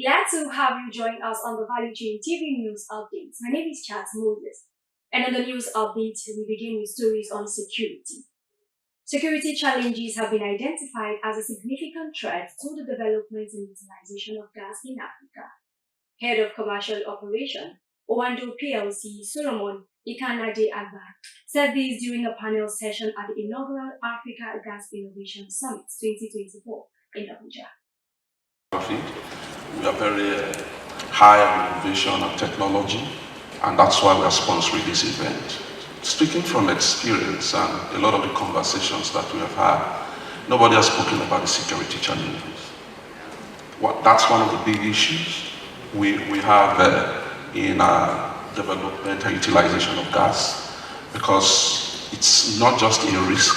Glad to have you join us on the Value Chain TV News Updates. My name is Chad Moses. And on the news update, we begin with stories on security. Security challenges have been identified as a significant threat to the development and utilization of gas in Africa. Head of Commercial Operation, Owando PLC, Solomon Ikanade Agba, said this during a panel session at the inaugural Africa Gas Innovation Summit 2024 in Abuja. We are very high on innovation and technology, and that's why we are sponsoring this event. Speaking from experience and a lot of the conversations that we have had, nobody has spoken about the security challenges. That's one of the big issues we have in development and utilization of gas, because it's not just a risk,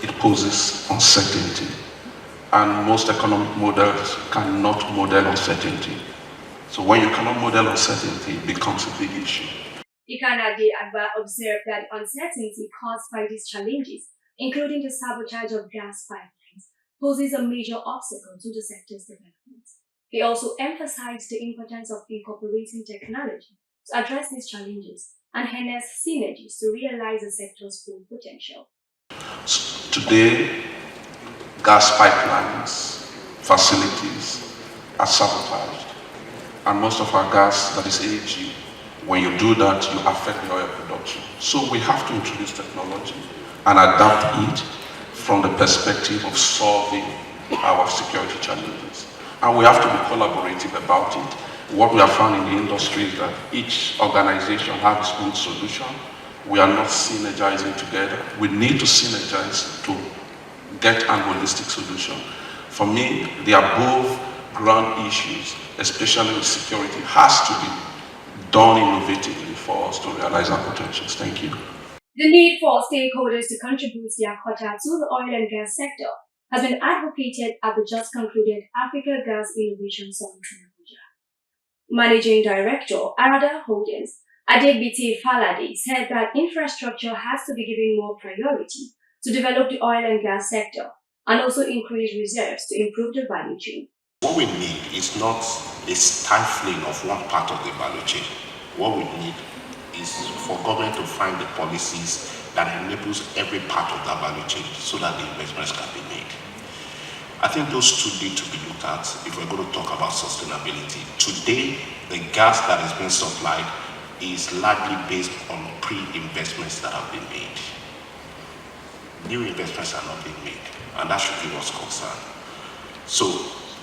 it poses uncertainty. And most economic models cannot model uncertainty. So when you cannot model uncertainty, it becomes a big issue. Ikanade Agba observed that uncertainty caused by these challenges, including the sabotage of gas pipelines, poses a major obstacle to the sector's development. He also emphasized the importance of incorporating technology to address these challenges and harness synergies to realize the sector's full potential. Today, gas pipelines, facilities are sabotaged, and most of our gas that is AG, when you do that, you affect the oil production. So we have to introduce technology and adapt it from the perspective of solving our security challenges. And we have to be collaborative about it. What we have found in the industry is that each organization has its own solution. We are not synergizing together. We need to synergize to get an holistic solution. For me, the above ground issues, especially with security, has to be done innovatively for us to realize our potentials. Thank you. The need for stakeholders to contribute their quota to the oil and gas sector has been advocated at the just concluded Africa Gas Innovation Summit in Abuja. Managing Director, Arada Holdings, Adegbite Falade, said that infrastructure has to be given more priority to develop the oil and gas sector and also increase reserves to improve the value chain. What we need is not a stifling of one part of the value chain. What we need is for government to find the policies that enables every part of that value chain so that the investments can be made. I think those two need to be looked at if we're going to talk about sustainability. Today, the gas that is being supplied is largely based on pre-investments that have been made. New investments are not being made, and that should give us concern. So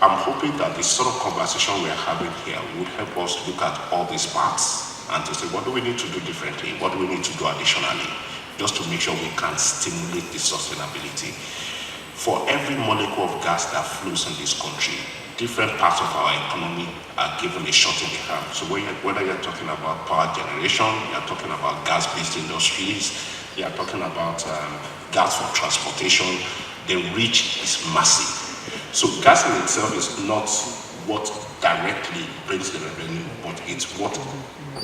I'm hoping that this sort of conversation we're having here will help us look at all these parts and to say, what do we need to do differently? What do we need to do additionally? Just to make sure we can stimulate the sustainability. For every molecule of gas that flows in this country, different parts of our economy are given a shot in the hand. So whether you're talking about power generation, you're talking about gas-based industries, you're talking about gas for transportation, the reach is massive. So gas in itself is not what directly brings the revenue, but it's what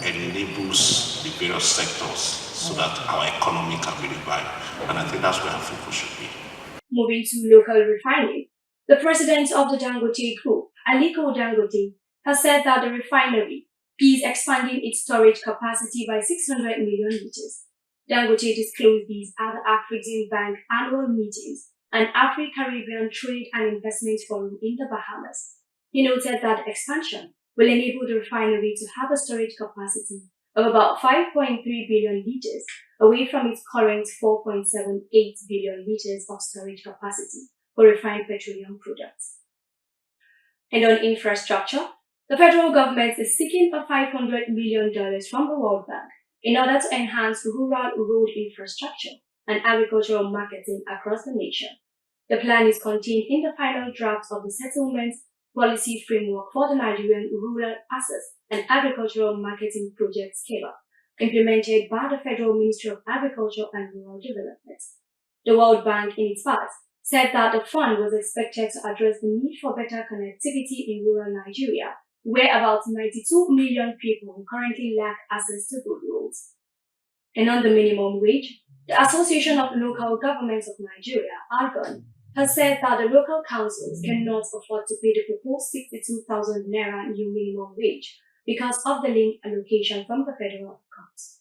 enables the various sectors so that our economy can be revived. And I think that's where our focus should be. Moving to local refining, the president of the Dangote Group, Aliko Dangote, has said that the refinery is expanding its storage capacity by 600 million liters. Dangote disclosed these at the Afreximbank annual meetings and Afro-Caribbean Trade and Investment Forum in the Bahamas. He noted that expansion will enable the refinery to have a storage capacity of about 5.3 billion liters, away from its current 4.78 billion liters of storage capacity for refined petroleum products. And on infrastructure, the federal government is seeking a $500 million from the World Bank in order to enhance rural road infrastructure and agricultural marketing across the nation. The plan is contained in the final draft of the Settlement Policy Framework for the Nigerian Rural Access and Agricultural Marketing Project Scale-up, implemented by the Federal Ministry of Agriculture and Rural Development. The World Bank, in its part, said that the fund was expected to address the need for better connectivity in rural Nigeria, where about 92 million people currently lack access to good roads. And on the minimum wage, the Association of Local Governments of Nigeria, ALGON, has said that the local councils cannot afford to pay the proposed 62,000 naira new minimum wage because of the link allocation from the federal accounts.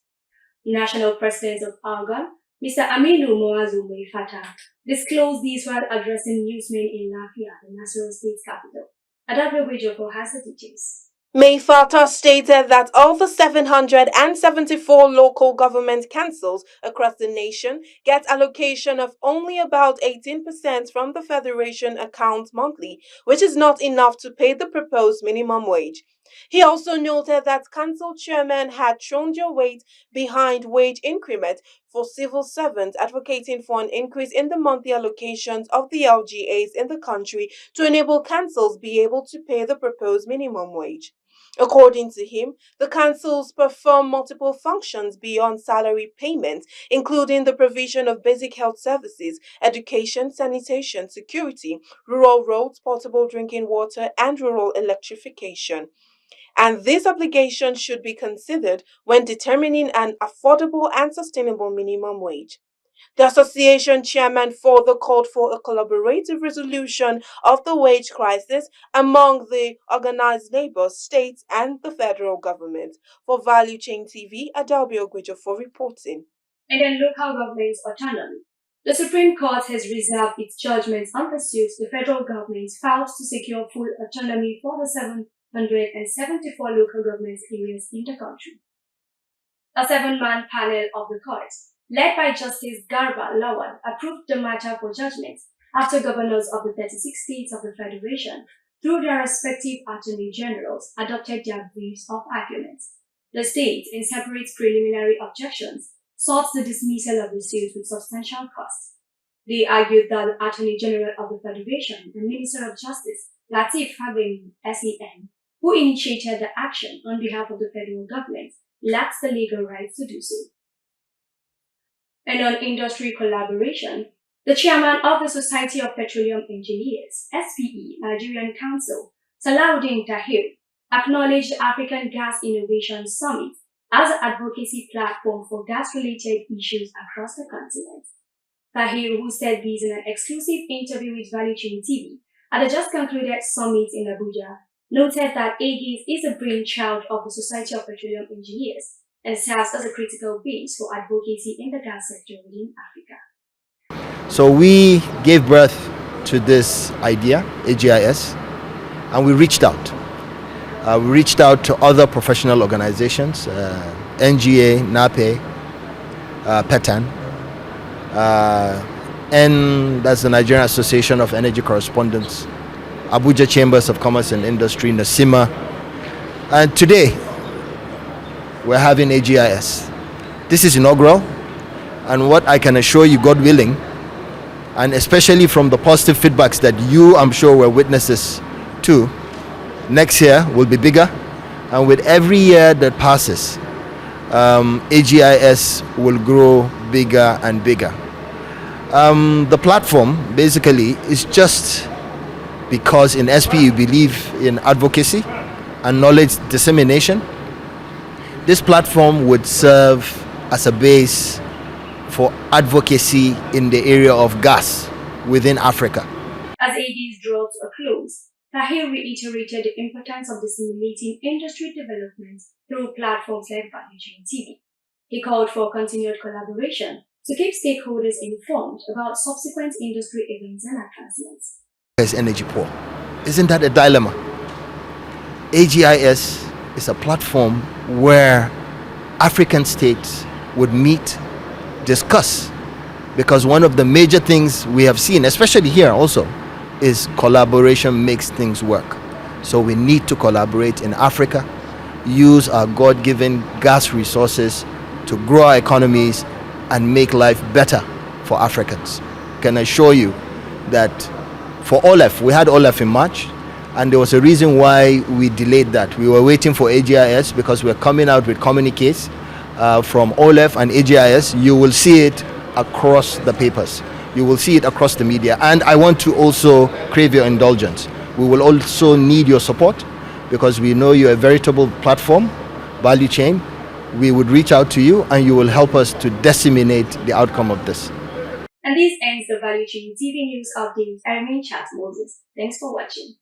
National President of Argon, Mr. Aminu Moazu Meifata, disclosed these while addressing newsmen in Lafia, the National State capital. Adabio Wijoko has the details. Meifata stated that all the 774 local government councils across the nation get allocation of only about 18% from the Federation account monthly, which is not enough to pay the proposed minimum wage. He also noted that council chairmen had thrown their weight behind wage increment for civil servants, advocating for an increase in the monthly allocations of the LGAs in the country to enable councils be able to pay the proposed minimum wage. According to him, the councils perform multiple functions beyond salary payment, including the provision of basic health services, education, sanitation, security, rural roads, potable drinking water, and rural electrification. And this obligation should be considered when determining an affordable and sustainable minimum wage. The association chairman further called for a collaborative resolution of the wage crisis among the organized labor, states, and the federal government. For Value Chain TV, Adalbi Ogwejo for reporting. And then local government's autonomy. The Supreme Court has reserved its judgments on the suits the federal government filed to secure full autonomy for the 774 local government areas in the country. A 7-man panel of the court, led by Justice Garba Lawal, approved the matter for judgment after governors of the 36 states of the Federation, through their respective attorney generals, adopted their briefs of arguments. The states, in separate preliminary objections, sought the dismissal of the suit with substantial cost. They argued that the Attorney General of the Federation and Minister of Justice, Lateef Fagbemi, SAN, who initiated the action on behalf of the federal government, lacks the legal rights to do so. And on industry collaboration, the chairman of the Society of Petroleum Engineers, SPE, Nigerian Council, Salahuddin Tahir, acknowledged the African Gas Innovation Summit as an advocacy platform for gas-related issues across the continent. Tahir, who said this in an exclusive interview with Value Chain TV at the just concluded summit in Abuja, noted that AGIS is a brainchild of the Society of Petroleum Engineers and serves as a critical base for advocacy in the gas sector within Africa. So we gave birth to this idea, AGIS, and we reached out. We reached out to other professional organizations, NGA, NAPE, PETAN, and that's the Nigerian Association of Energy Correspondents, Abuja Chambers of Commerce and Industry, NASIMA, and today we're having AGIS. This is inaugural, and what I can assure you, God willing, and especially from the positive feedbacks that you, I'm sure, were witnesses to, next year will be bigger, and with every year that passes, AGIS will grow bigger and bigger. The platform basically is just because in SP you believe in advocacy and knowledge dissemination. This platform would serve as a base for advocacy in the area of gas within Africa. As AGIS draw to a close, Tahir reiterated the importance of disseminating industry development through platforms like Value Chain TV. He called for continued collaboration to keep stakeholders informed about subsequent industry events and advancements. Is energy poor? Isn't that a dilemma? AGIS is a platform where African states would meet, discuss, because one of the major things we have seen, especially here also, is collaboration makes things work. So we need to collaborate in Africa, use our God-given gas resources to grow our economies and make life better for Africans. Can assure you that for OLEF, we had OLEF in March, and there was a reason why we delayed that. We were waiting for AGIS because we're coming out with communiques from OLEF and AGIS. You will see it across the papers. You will see it across the media. And I want to also crave your indulgence. We will also need your support because we know you're a veritable platform, Value Chain. We would reach out to you and you will help us to disseminate the outcome of this. And this ends the Value Chain TV News Update. I remain Chat Moses. Thanks for watching.